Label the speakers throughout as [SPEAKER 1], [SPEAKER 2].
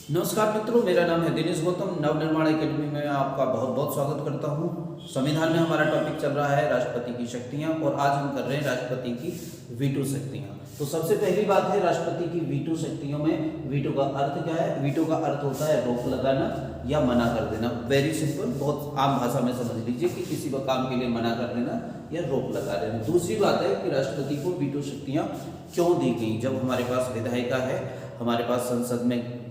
[SPEAKER 1] नमस्कार मित्रों, मेरा नाम है दिनेश गौतम। नवनिर्माण एकेडमी में आपका बहुत बहुत स्वागत करता हूं। संविधान में हमारा टॉपिक चल रहा है राष्ट्रपति की शक्तियां, और आज हम कर रहे हैं राष्ट्रपति की वीटो शक्तियां। तो सबसे पहली बात है राष्ट्रपति की वीटो शक्तियों में वीटो का अर्थ क्या है। वीटो का अर्थ होता है रोक लगाना या मना कर देना। वेरी सिंपल, बहुत आम भाषा में समझ लीजिए कि किसी भी काम के लिए मना कर देना या रोक लगा देना। दूसरी बात है कि राष्ट्रपति को वीटो शक्तियाँ क्यों दी गई। जब हमारे पास विधायिका है, हमारे पास संसद में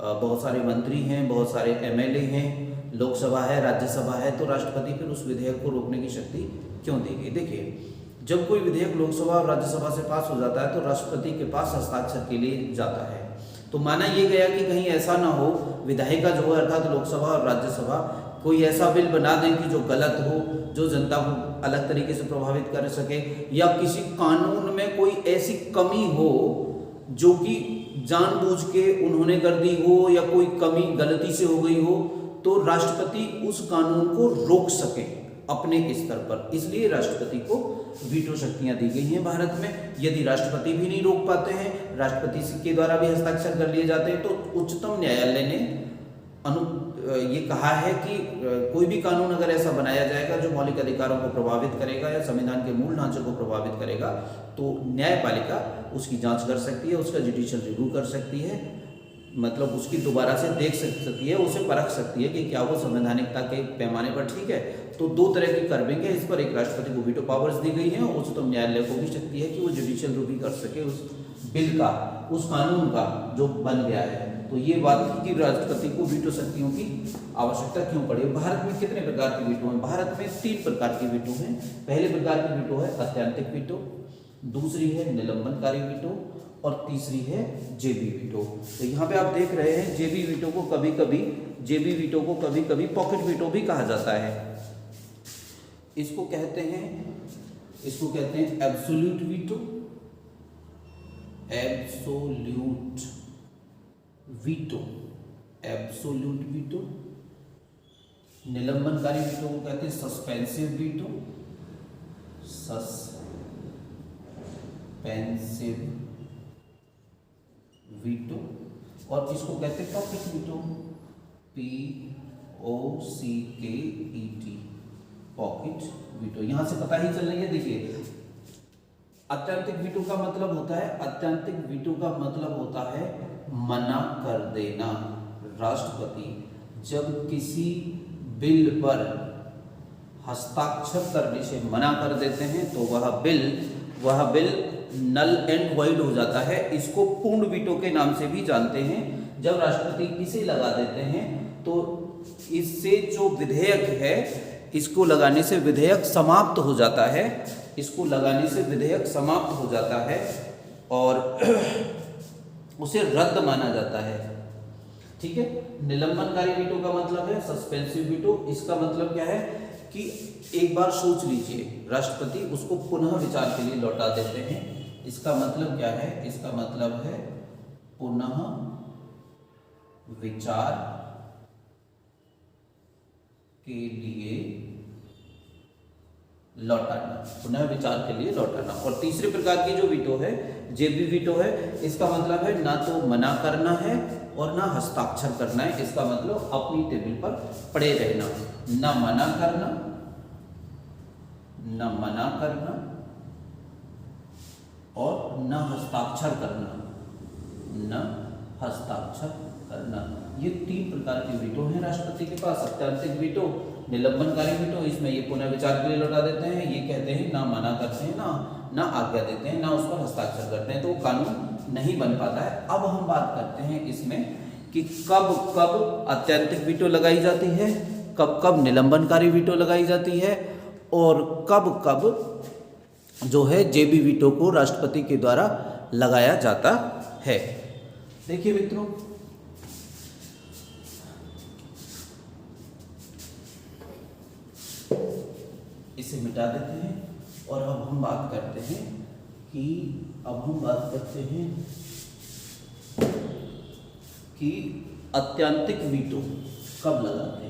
[SPEAKER 1] बहुत सारे मंत्री हैं, बहुत सारे एमएलए हैं, लोकसभा है, राज्यसभा है, तो राष्ट्रपति फिर उस विधेयक को रोकने की शक्ति क्यों दी गई। देखिए, जब कोई विधेयक लोकसभा और राज्यसभा से पास हो जाता है तो राष्ट्रपति के पास हस्ताक्षर के लिए जाता है। तो माना यह गया कि कहीं ऐसा ना हो, विधायिका जो है अर्थात लोकसभा और राज्यसभा कोई ऐसा बिल बना दें कि जो गलत हो, जो जनता को अलग तरीके से प्रभावित कर सके, या किसी कानून में कोई ऐसी कमी हो जो कि जानबूझ के उन्होंने कर दी हो, या कोई कमी गलती से हो गई हो, तो राष्ट्रपति उस कानून को रोक सके अपने स्तर पर। इसलिए राष्ट्रपति को वीटो शक्तियां दी गई हैं भारत में। यदि राष्ट्रपति भी नहीं रोक पाते हैं, राष्ट्रपति के द्वारा भी हस्ताक्षर कर लिए जाते हैं, तो उच्चतम न्यायालय ने ये कहा है कि कोई भी कानून अगर ऐसा बनाया जाएगा जो मौलिक अधिकारों को प्रभावित करेगा या संविधान के मूल ढांचे को प्रभावित करेगा, तो न्यायपालिका उसकी जांच कर सकती है, उसका जुडिशियल रिव्यू कर सकती है, मतलब उसकी दोबारा से देख सकती है, उसे परख सकती है कि क्या वो संवैधानिकता के पैमाने पर ठीक है। तो दो तरह की करवेंगे इस पर। एक, राष्ट्रपति को वीटो पावर्स दी गई है, और उच्चतम न्यायालय को भी शक्ति है कि वो जुडिशियल रिव्यू कर सके उस बिल का, उस कानून का जो बन गया है। तो ये बात थी कि राष्ट्रपति को वीटो शक्तियों की आवश्यकता क्यों पड़ी। भारत में कितने प्रकार के वीटो हैं? भारत में 3 प्रकार के वीटो हैं। पहले प्रकार की वीटो है अत्यंतिक वीटो, दूसरी है निलंबनकारी वीटो, और तीसरी है जेबी वीटो। तो यहाँ पे आप देख रहे हैं जेबी वीटो को कभी कभी पॉकेट वीटो भी कहा जाता है। इसको कहते हैं एब्सोल्यूट वीटो, एब्सोल्यूट वीटो। निलंबनकारी वीटो को कहते हैं सस्पेंसिव वीटो, और इसको कहते हैं pocket veto, POCKET, pocket veto. यहां से पता ही चल रही है। देखिए, अत्यंतिक वीटो का मतलब होता है मना कर देना। राष्ट्रपति जब किसी बिल पर हस्ताक्षर करने से मना कर देते हैं तो वह बिल नल एंड वॉइड हो जाता है। इसको पूर्ण वीटो के नाम से भी जानते हैं। जब राष्ट्रपति इसे लगा देते हैं तो इससे जो विधेयक है, इसको लगाने से विधेयक समाप्त हो जाता है, और उसे रद्द माना जाता है। ठीक है। निलंबनकारी वीटो का मतलब है सस्पेंसिव वीटो। इसका मतलब क्या है कि एक बार सोच लीजिए, राष्ट्रपति उसको पुनः विचार के लिए लौटा देते हैं। इसका मतलब क्या है? इसका मतलब है पुनः विचार के लिए लौटाना। और तीसरे प्रकार की जो वीटो है, जेबी वीटो है, इसका मतलब है ना तो मना करना है और ना हस्ताक्षर करना है। इसका मतलब अपनी टेबल पर पड़े रहना, ना मना करना और न हस्ताक्षर करना। ये 3 प्रकार के वीटो हैं राष्ट्रपति के पास। अत्यंतिक वीटो, निलंबनकारी वीटो, इसमें ये पुनः विचार के लिए लौटा देते हैं। ये कहते हैं ना मना करते हैं, ना आज्ञा देते हैं, ना उस पर हस्ताक्षर करते हैं, तो वो कानून नहीं बन पाता है। अब हम बात करते हैं इसमें कि कब अत्यंतिक वीटो लगाई जाती है, कब निलंबनकारी वीटो लगाई जाती है, और कब जो है जेबी वीटो को राष्ट्रपति के द्वारा लगाया जाता है। देखिए मित्रों, इसे मिटा देते हैं और अब हम बात करते हैं कि अत्यंतिक वीटो कब लगाते हैं।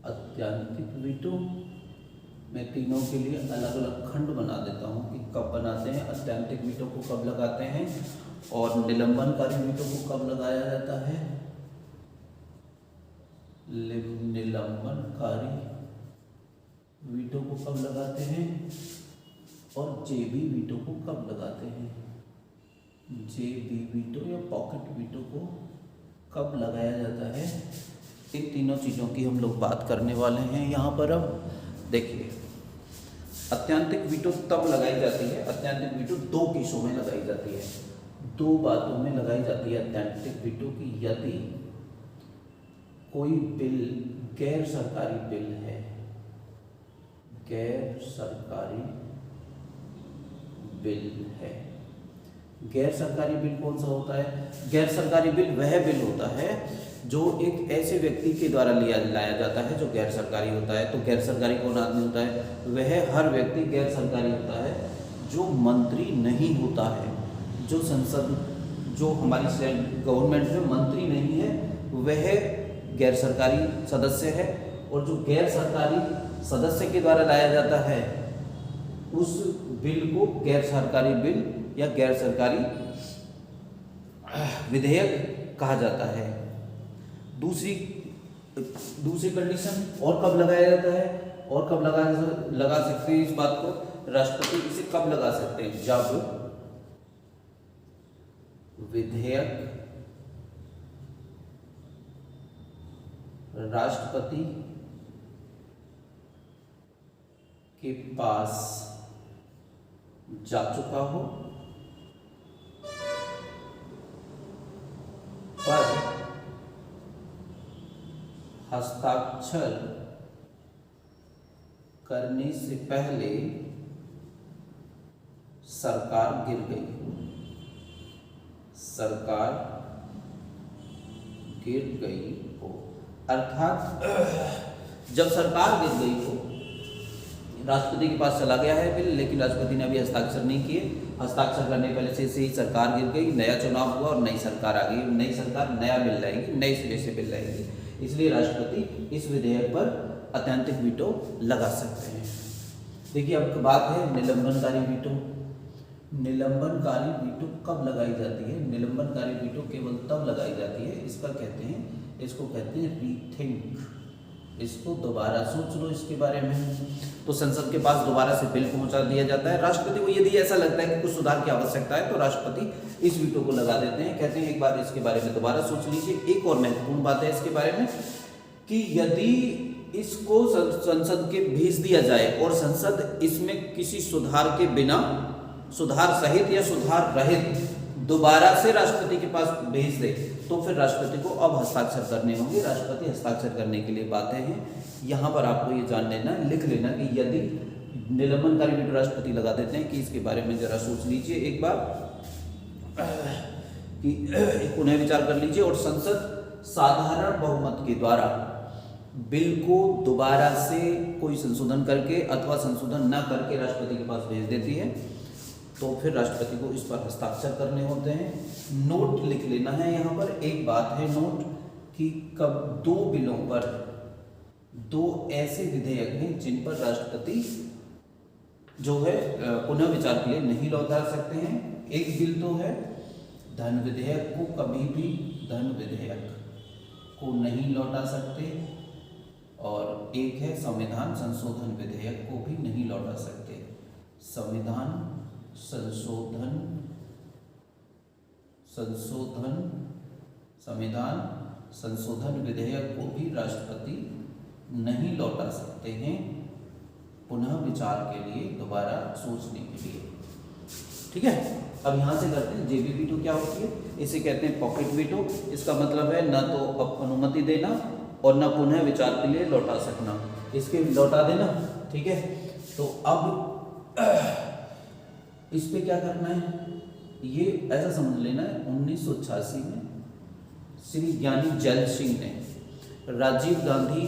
[SPEAKER 1] अत्यंतिक वीटो मैं तीनों के लिए अलग अलग खंड बना देता हूँ कि कब बनाते हैं, अत्यंतिक वीटो को कब लगाते हैं और निलंबनकारी वीटो को कब लगाया जाता है, निलंबनकारी वीटो को कब लगाते हैं और जेबी वीटो को कब लगाते हैं। जेबी वीटो या पॉकेट वीटो को कब लगाया जाता है, इन तीनों चीज़ों की हम लोग बात करने वाले हैं यहाँ पर। अब देखिए, अत्यंतिक वीटो तब लगाई जाती है, अत्यंतिक वीटो दो केसों में लगाई जाती है, दो बातों में लगाई जाती है अत्यंतिक वीटो की। यदि कोई बिल गैर सरकारी बिल है, गैर सरकारी बिल है। गैर सरकारी बिल कौन सा होता है? गैर सरकारी बिल वह बिल होता है जो एक ऐसे व्यक्ति के द्वारा लाया जाता है जो गैर सरकारी होता है। तो गैर सरकारी कौन आदमी होता है? वह हर व्यक्ति गैर सरकारी होता है जो मंत्री नहीं होता है, जो संसद, जो हमारी गवर्नमेंट में मंत्री नहीं है, वह गैर सरकारी सदस्य है। और जो गैर सरकारी सदस्य के द्वारा लाया जाता है उस बिल को गैर सरकारी बिल या गैर सरकारी विधेयक कहा जाता है। दूसरी कंडीशन, और कब लगाया जाता है और कब लगा सकते हैं इस बात को राष्ट्रपति इसे कब लगा सकते हैं? जब विधेयक राष्ट्रपति के पास जा चुका हो पर हस्ताक्षर करने से पहले सरकार गिर गई, सरकार गिर गई हो। अर्थात जब सरकार गिर गई हो, राष्ट्रपति के पास चला गया है बिल, लेकिन राष्ट्रपति ने अभी हस्ताक्षर नहीं किए, हस्ताक्षर करने पहले से ही सरकार गिर गई, नया चुनाव हुआ और नई सरकार आ गई, नई सरकार नया बिल लाएगी, नए सिरे से बिल लाएगी। इसलिए राष्ट्रपति इस विधेयक पर अत्यंतिक वीटो लगा सकते हैं। देखिए, अब बात है निलंबनकारी वीटो। निलंबनकारी वीटो कब लगाई जाती है? निलंबनकारी वीटो केवल तब लगाई जाती है, इसको कहते हैं रीथिंक। इसको दोबारा सोच लो इसके बारे में। तो संसद के पास दोबारा से बिल पहुंचा दिया जाता है। राष्ट्रपति को यदि ऐसा लगता है कि कुछ सुधार की आवश्यकता है तो राष्ट्रपति इस वीटो को लगा देते हैं, कहते हैं एक बार इसके बारे में दोबारा सोच लीजिए। एक और महत्वपूर्ण बात है इसके बारे में कि यदि इसको संसद के भेज दिया जाए और संसद इसमें किसी सुधार के बिना, सुधार सहित या सुधार रहित दोबारा से राष्ट्रपति के पास भेज दे, तो फिर राष्ट्रपति को अब हस्ताक्षर करने होंगे। राष्ट्रपति हस्ताक्षर करने के लिए बातें हैं, यहाँ पर आपको ये जान लेना, लिख लेना कि यदि निलंबनकारी वीटो राष्ट्रपति लगा देते हैं कि इसके बारे में जरा सोच लीजिए एक बार, कि पुनः विचार कर लीजिए। और संसद साधारण बहुमत के द्वारा बिल को दोबारा से कोई संशोधन करके अथवा संशोधन न करके राष्ट्रपति के पास भेज देती है, तो फिर राष्ट्रपति को इस पर हस्ताक्षर करने होते हैं। नोट लिख लेना है यहाँ पर, एक बात है नोट कि कब दो बिलों पर, दो ऐसे विधेयक हैं जिन पर राष्ट्रपति जो है पुनः विचार के लिए नहीं लौटा सकते हैं। एक बिल तो है धन विधेयक को कभी भी धन विधेयक को नहीं लौटा सकते, और एक है संविधान संशोधन विधेयक को भी नहीं लौटा सकते। संविधान संविधान संशोधन विधेयक को भी राष्ट्रपति नहीं लौटा सकते हैं पुनः विचार के लिए, दोबारा सोचने के लिए। ठीक है, अब यहाँ से करते हैं जेबी वीटो क्या होती है। इसे कहते हैं पॉकेट वीटो। इसका मतलब है न तो अनुमति देना और न पुनः विचार के लिए लौटा सकना, इसके लौटा देना। ठीक है, तो अब इस पे क्या करना है, ये ऐसा समझ लेना है 1986 में श्री ज्ञानी जैल सिंह ने राजीव गांधी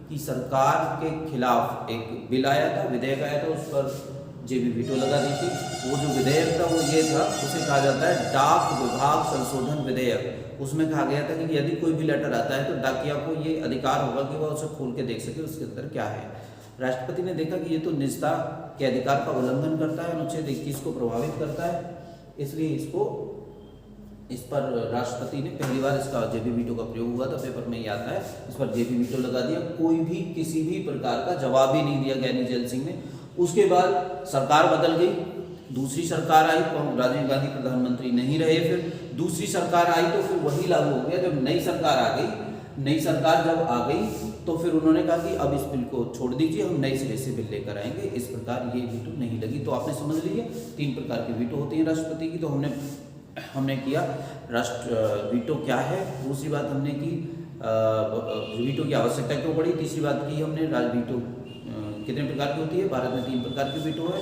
[SPEAKER 1] की सरकार के खिलाफ एक बिल आया था, विधेयक आया था, उस पर जेबी वीटो लगा दी थी। वो जो विधेयक था वो ये था, उसे कहा जाता है डाक विभाग संशोधन विधेयक। उसमें कहा गया था कि यदि कोई भी लेटर आता है तो डाकिया को ये अधिकार होगा कि वह उसे खोल के देख सके उसके अंदर क्या है। राष्ट्रपति ने देखा कि ये तो निजता के अधिकार का उल्लंघन करता है, अनुच्छेद 21 को प्रभावित करता है, इसलिए इस पर राष्ट्रपति ने पहली बार इसका जेबी वीटो का प्रयोग हुआ था, पेपर में ही आता है, इस पर जेबी वीटो लगा दिया। कोई भी किसी भी प्रकार का जवाब ही नहीं दिया ज्ञानी जैल सिंह ने। उसके बाद सरकार बदल गई, दूसरी सरकार आई, राजीव गांधी प्रधानमंत्री नहीं रहे, फिर दूसरी सरकार आई तो फिर वही लागू हो गया। जब नई सरकार आ गई, नई सरकार जब आ गई तो फिर उन्होंने कहा कि अब इस बिल को छोड़ दीजिए, हम नए सिरे से बिल लेकर आएंगे। इस प्रकार ये वीटो नहीं लगी। तो आपने समझ लिया 3 प्रकार के वीटो होते हैं राष्ट्रपति की। तो हमने किया वीटो क्या है, दूसरी बात हमने की वीटो की आवश्यकता क्यों पड़ी, तीसरी बात की हमने वीटो कितने प्रकार की होती है। भारत में 3 प्रकार की वीटो है,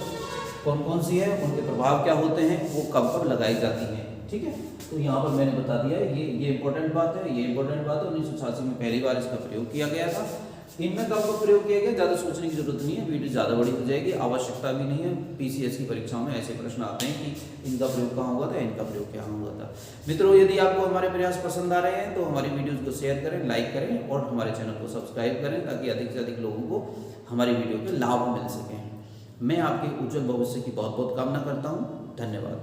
[SPEAKER 1] कौन कौन सी है, उनके प्रभाव क्या होते हैं, वो कब कब लगाई जाती हैं, ठीक है। तो यहाँ पर मैंने बता दिया है, ये इंपॉर्टेंट बात है, ये इंपॉर्टेंट बात है। 1986 में पहली बार इसका प्रयोग किया गया था। इनमें कब कब प्रयोग किया गया, ज़्यादा सोचने की जरूरत नहीं है, वीडियो ज़्यादा बड़ी हो जाएगी, आवश्यकता भी नहीं है। पीसीएस की परीक्षाओं में ऐसे प्रश्न आते हैं कि इनका प्रयोग कहाँ हुआ था, इनका प्रयोग क्या हुआ था। मित्रों, यदि आपको हमारे प्रयास पसंद आ रहे हैं तो हमारी वीडियोज़ को शेयर करें, लाइक करें और हमारे चैनल को सब्सक्राइब करें, ताकि अधिक से अधिक लोगों को हमारी वीडियो के लाभ मिल सकें। मैं आपके उज्जवल भविष्य की बहुत बहुत कामना करता हूँ। धन्यवाद।